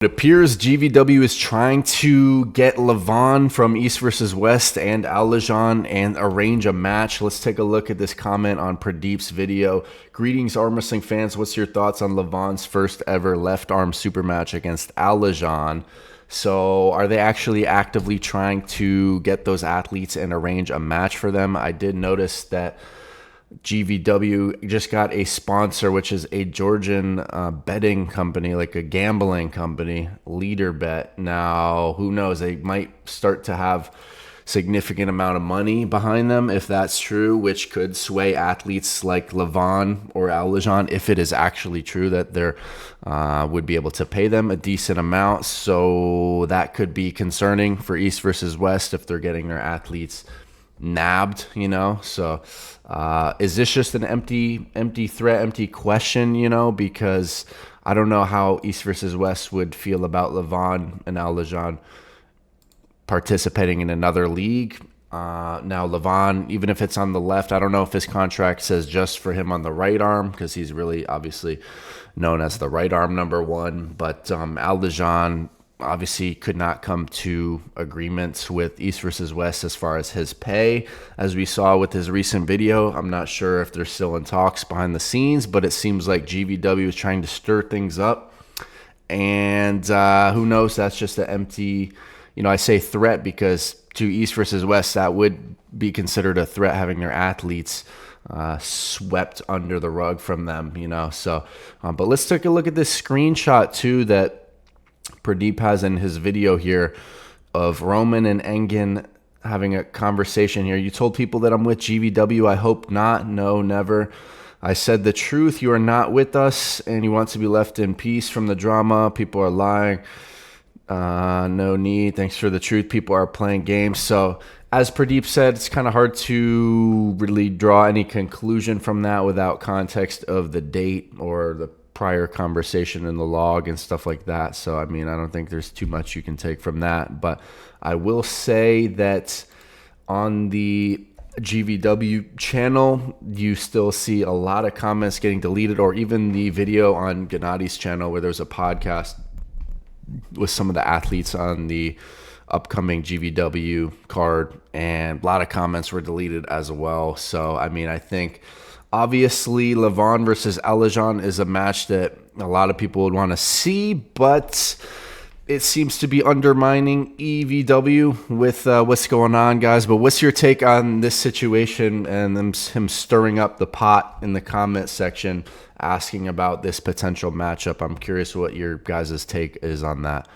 It appears GVW is trying to get Levon from East versus West and Al and arrange a match. Let's take a look at this comment on Pradeep's video. Greetings, arm wrestling fans. What's your thoughts on Levon's first ever left arm super match against Al? So are they actually actively trying to get those athletes and arrange a match for them? I did notice that GVW just got a sponsor, which is a Georgian betting company, like a gambling company, Leader Bet. Now, who knows? They might start to have significant amount of money behind them if that's true, which could sway athletes like Levon or Al if it is actually true that they're would be able to pay them a decent amount. So that could be concerning for East versus West if they're getting their athletes nabbed, so is this just an empty threat, empty question, because I don't know how East versus West would feel about Levon and Al participating in another league. Now Levon, even if it's on the left, I don't know if his contract says just for him on the right arm, because he's really obviously known as the right arm number one, but Al obviously could not come to agreements with East versus West as far as his pay. As we saw with his recent video, I'm not sure if they're still in talks behind the scenes, but it seems like GVW is trying to stir things up. And who knows, that's just an empty, I say threat because to East versus West, that would be considered a threat, having their athletes swept under the rug from them, So, but let's take a look at this screenshot too that Pradeep has in his video here of Roman and Engin having a conversation here. You told people that I'm with GVW. I hope not. No, never. I said the truth. You are not with us, and you want to be left in peace from the drama. People are lying. No need. Thanks for the truth. People are playing games. So as Pradeep said, it's kind of hard to really draw any conclusion from that without context of the date or the prior conversation in the log and stuff like that. So, I don't think there's too much you can take from that. But I will say that on the GVW channel, you still see a lot of comments getting deleted, or even the video on Gennadi's channel where there's a podcast with some of the athletes on the upcoming GVW card, and a lot of comments were deleted as well. So, I think obviously Levon versus Al is a match that a lot of people would want to see, but it seems to be undermining EVW with what's going on, guys. But what's your take on this situation and him stirring up the pot in the comment section, asking about this potential matchup? I'm curious what your guys' take is on that.